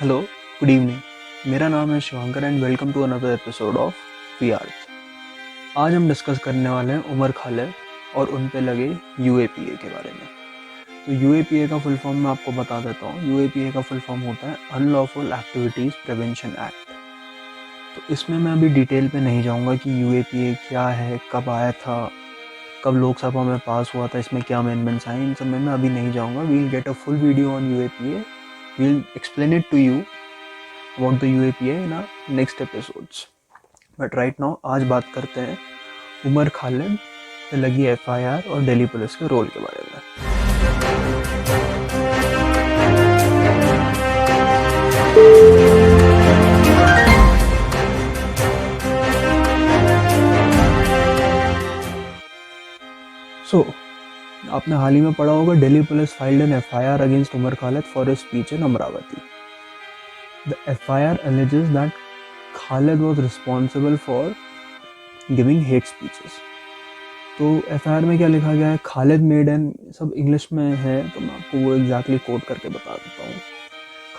Hello, good evening. मेरा नाम है Shivankar and welcome to another episode of we Arth. आज हम डिस्कस करने वाले हैं उमर खालिद और उन पे लगे यूएपीए के बारे में। तो यूएपीए का फुल फॉर्म मैं आपको बता देता हूँ। यूएपीए का फुल फॉर्म होता है अनलॉफुल एक्टिविटीज़ प्रिवेंशन एक्ट। तो इसमें मैं अभी डिटेल पे नहीं जाऊँगा कि यूएपीए क्या है, कब आया था, कब लोकसभा में पास हुआ था, इसमें क्या अमेंडमेंट्स आए, इन सब में मैं अभी नहीं जाऊँगा। We'll get a full video on UAPA, we'll explain it to you about the UAPA in our next episodes. But right now आज बात करते हैं उमर खालिद पे लगी एफआईआर और दिल्ली पुलिस के रोल के बारे में। आपने हाल ही में पढ़ा होगा, Delhi police filed an FIR against Umar Khalid for his speech in Amravati. The FIR alleges that Khalid was responsible for giving hate speeches. तो FIR में क्या लिखा गया है, खालिद मेड एन, सब इंग्लिश में है तो मैं आपको वो एग्जैक्टली कोट करके बता देता हूँ।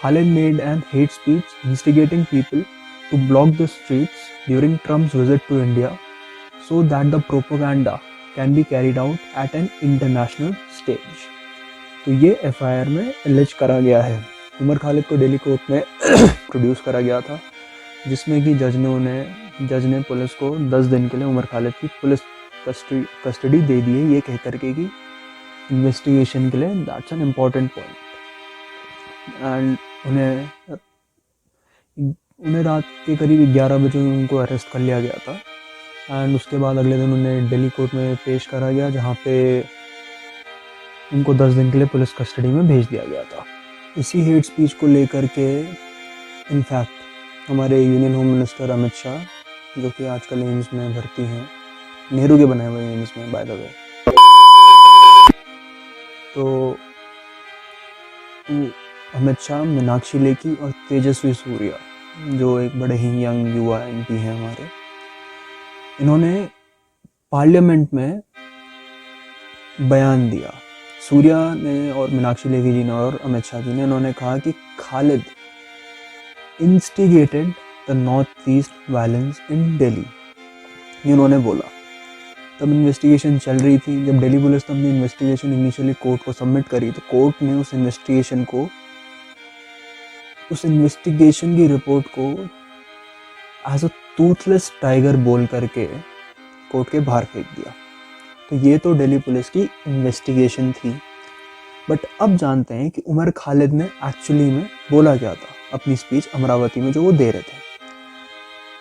Khalid made an hate speech instigating people to block the streets during Trump's visit to India so that the propaganda can be carried out at an international stage. तो ये FIR में एलिज करा गया है। उमर खालिद को दिल्ली कोर्ट में प्रोड्यूस करा गया था, जिसमें कि जज ने पुलिस को 10 दिन के लिए उमर खालिद की पुलिस कस्टडी दे दी है, ये कह करके कि इन्वेस्टिगेशन के लिए that's an important point. And उन्हें रात के करीब 11 बजे उनको अरेस्ट कर लिया गया था। एंड उसके बाद अगले दिन उन्हें दिल्ली कोर्ट में पेश करा गया, जहाँ पे उनको 10 दिन के लिए पुलिस कस्टडी में भेज दिया गया था। इसी हेट स्पीच को लेकर के इनफैक्ट हमारे union home minister Amit Shah, जो कि आजकल एम्स में भर्ती हैं, नेहरू के बनाए हुए एम्स में बाय द वे, तो अमित शाह, मीनाक्षी लेखी और तेजस्वी सूर्या, जो एक बड़े ही यंग युवा MP हैं हमारे, इन्होंने पार्लियामेंट में बयान दिया। सूर्या ने और मीनाक्षी लेखी जी ने और अमित शाह जी ने, इन्होंने कहा कि Khalid instigated the north east violence in Delhi. ये उन्होंने बोला। तब इन्वेस्टिगेशन चल रही थी। जब दिल्ली पुलिस ने अपनी इन्वेस्टिगेशन इनिशियली कोर्ट को सबमिट करी, तो कोर्ट ने उस इन्वेस्टिगेशन की रिपोर्ट को एज अ टूथलेस टाइगर बोल करके कोर्ट के बाहर फेंक दिया। तो ये तो दिल्ली पुलिस की इन्वेस्टिगेशन थी। बट अब जानते हैं कि उमर खालिद ने एक्चुअली में बोला क्या था अपनी स्पीच अमरावती में जो वो दे रहे थे।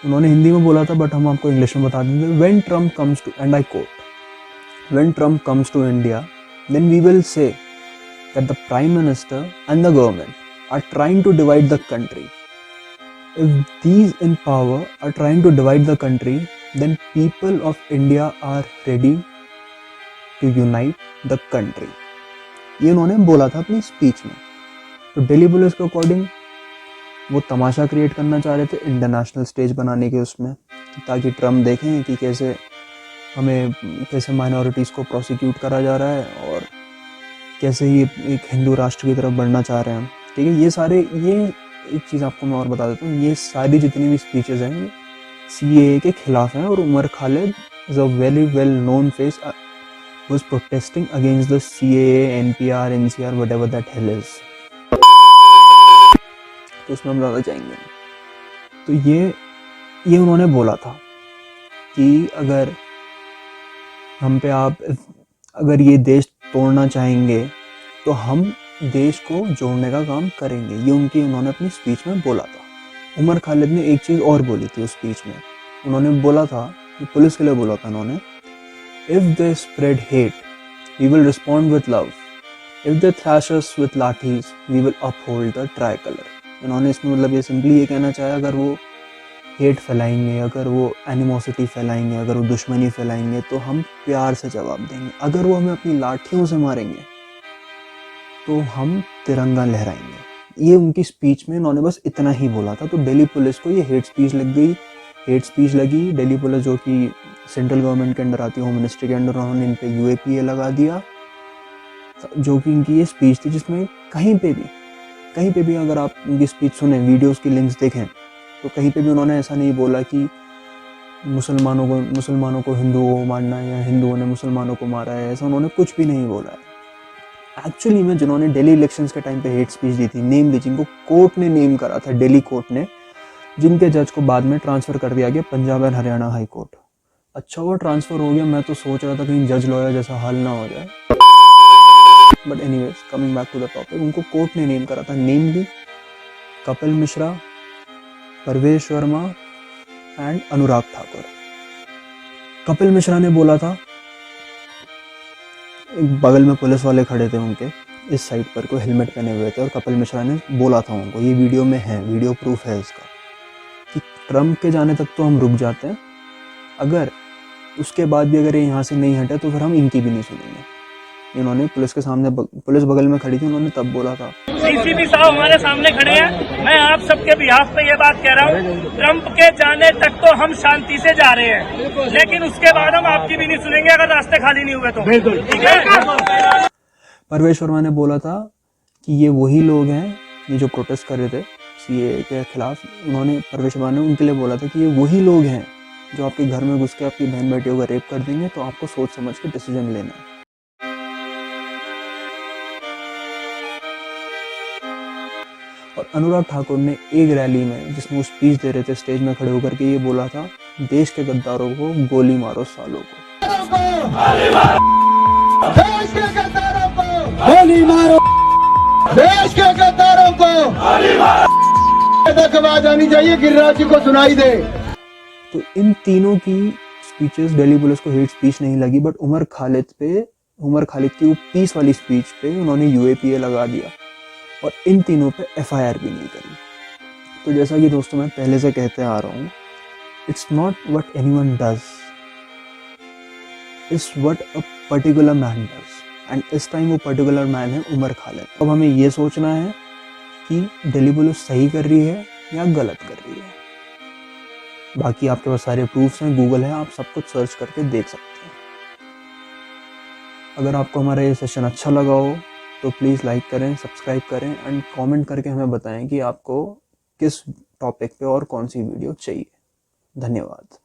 उन्होंने हिंदी में बोला था, बट हम आपको इंग्लिश में बता देंगे। When Trump comes to, and I quote, when Trump comes to India, then we will say that the prime minister and the government are trying to divide the country. If these in power are trying to divide the country, then people of India are ready to unite the country. ये उन्होंने बोला था अपनी speech में। तो Delhi police के according वो तमाशा create करना चाह रहे थे इंटरनेशनल स्टेज बनाने के उसमें, ताकि ट्रम्प देखें कि कैसे माइनॉरिटीज़ को प्रोसिक्यूट करा जा रहा है और कैसे ये एक हिंदू राष्ट्र की तरफ बढ़ना चाह रहे हैं। ठीक है, ये एक चीज़ आपको मैं और बता देता हूँ, ये सारी जितनी भी स्पीचेस हैं ये CAA के खिलाफ हैं। और Umar Khalid is a very well known face was protesting against the CAA, NPR, NCR, whatever that hell is. तो उसमें हम ज़्यादा जाएंगे। तो ये उन्होंने बोला था कि अगर ये देश तोड़ना चाहेंगे तो हम देश को जोड़ने का काम करेंगे। ये उन्होंने अपनी स्पीच में बोला था। उमर खालिद ने एक चीज़ और बोली थी उस स्पीच में। उन्होंने बोला था, पुलिस के लिए बोला था उन्होंने, if they spread hate we will respond with love, if they thrash us with lathis we will uphold the tricolour. इन्होंने इसमें मतलब ये सिंपली ये कहना चाहा, अगर वो हेट फैलाएंगे, अगर वो एनिमोसिटी फैलाएंगे, अगर वो दुश्मनी फैलाएंगे, तो हम प्यार से जवाब देंगे। अगर वो हमें अपनी लाठियों से मारेंगे तो हम तिरंगा लहराएंगे। ये उनकी स्पीच में इन्होंने बस इतना ही बोला था। तो दिल्ली पुलिस को ये हेट स्पीच लगी। दिल्ली पुलिस, जो कि सेंट्रल गवर्नमेंट के अंडर आती है, होम मिनिस्ट्री के अंडर, उन्होंने इन पे UAPA लगा दिया, जो कि इनकी ये स्पीच थी जिसमें कहीं पे भी कहीं पे भी अगर आप उनकी स्पीच सुने, वीडियोस की लिंक्स देखें, तो कहीं पे भी उन्होंने ऐसा नहीं बोला कि मुसलमानों को हिंदुओं को मारना है या हिंदुओं ने मुसलमानों को मारा है, ऐसा उन्होंने कुछ भी नहीं बोला है। एक्चुअली में जिन्होंने दिल्ली इलेक्शंस के टाइम पे हेट स्पीच दी थी, नेमली जिनको कोर्ट ने नेम करा था, दिल्ली कोर्ट ने, जिनके जज को बाद में ट्रांसफ़र कर दिया गया Punjab and Haryana high court. अच्छा हुआ ट्रांसफ़र हो गया, मैं तो सोच रहा था कहीं जज लॉयर जैसा हाल ना हो जाए। But anyways, coming back to the topic, उनको कोर्ट ने नेम करा था, नेमली कपिल मिश्रा, परवेश वर्मा एंड अनुराग ठाकुर। कपिल मिश्रा ने बोला था, एक बगल में पुलिस वाले खड़े थे उनके इस साइड पर, कोई हेलमेट पहने हुए थे, और कपिल मिश्रा ने बोला था उनको, ये वीडियो में है, वीडियो प्रूफ है इसका, कि ट्रम्प के जाने तक तो हम रुक जाते हैं, अगर उसके बाद भी अगर ये यहाँ से नहीं हटे तो फिर हम इनकी भी नहीं सुनेंगे। इन्होंने पुलिस के सामने, पुलिस बगल में खड़ी थी, उन्होंने तब बोला था। सीसीपी साहब हमारे सामने खड़े हैं, मैं आप सबके बिहाफ पे ये बात कह रहा हूँ, ट्रंप के जाने तक तो हम शांति से जा रहे हैं, लेकिन उसके बाद हम आपकी भी नहीं सुनेंगे अगर रास्ते खाली नहीं हुए तो। ठीक है। परवेश वर्मा ने बोला था कि ये वही लोग हैं, ये जो प्रोटेस्ट कर रहे थे सीए के खिलाफ, उन्होंने, परवेश वर्मा ने उनके लिए बोला था कि ये वही लोग हैं जो आपके घर में घुस के आपकी बहन बेटियों का रेप कर देंगे, तो आपको सोच समझ के डिसीजन लेना है। और अनुराग ठाकुर ने एक रैली में, जिसमें वो स्पीच दे रहे थे, स्टेज में खड़े होकर के ये बोला था, देश के गद्दारों को गोली मारो सालों को। देश के गद्दारों को गोली मारो, देश के गद्दारों को गोली मारो, तक आवाज आनी चाहिए, गिरिराज जी को सुनाई दे। तो इन तीनों की स्पीचेस दिल्ली पुलिस को हेट स्पीच नहीं लगी, बट उमर खालिद की वो पीस वाली स्पीच पे उन्होंने यूएपीए लगा दिया, और इन तीनों पे एफआईआर भी नहीं करी। तो जैसा कि दोस्तों मैं पहले से कहते आ रहा हूँ, it's not what anyone does, it's what a particular man does, and इस टाइम वो पर्टिकुलर मैन है उमर खालिद। अब हमें ये सोचना है कि दिल्ली पुलिस सही कर रही है या गलत कर रही है। बाकी आपके पास सारे प्रूफ्स हैं, गूगल है, आप सब कुछ सर्च करके देख सकते हैं। अगर आपको हमारा ये सेशन अच्छा लगा हो तो प्लीज़ लाइक करें, सब्सक्राइब करें एंड कमेंट करके हमें बताएं कि आपको किस टॉपिक पे और कौन सी वीडियो चाहिए। धन्यवाद।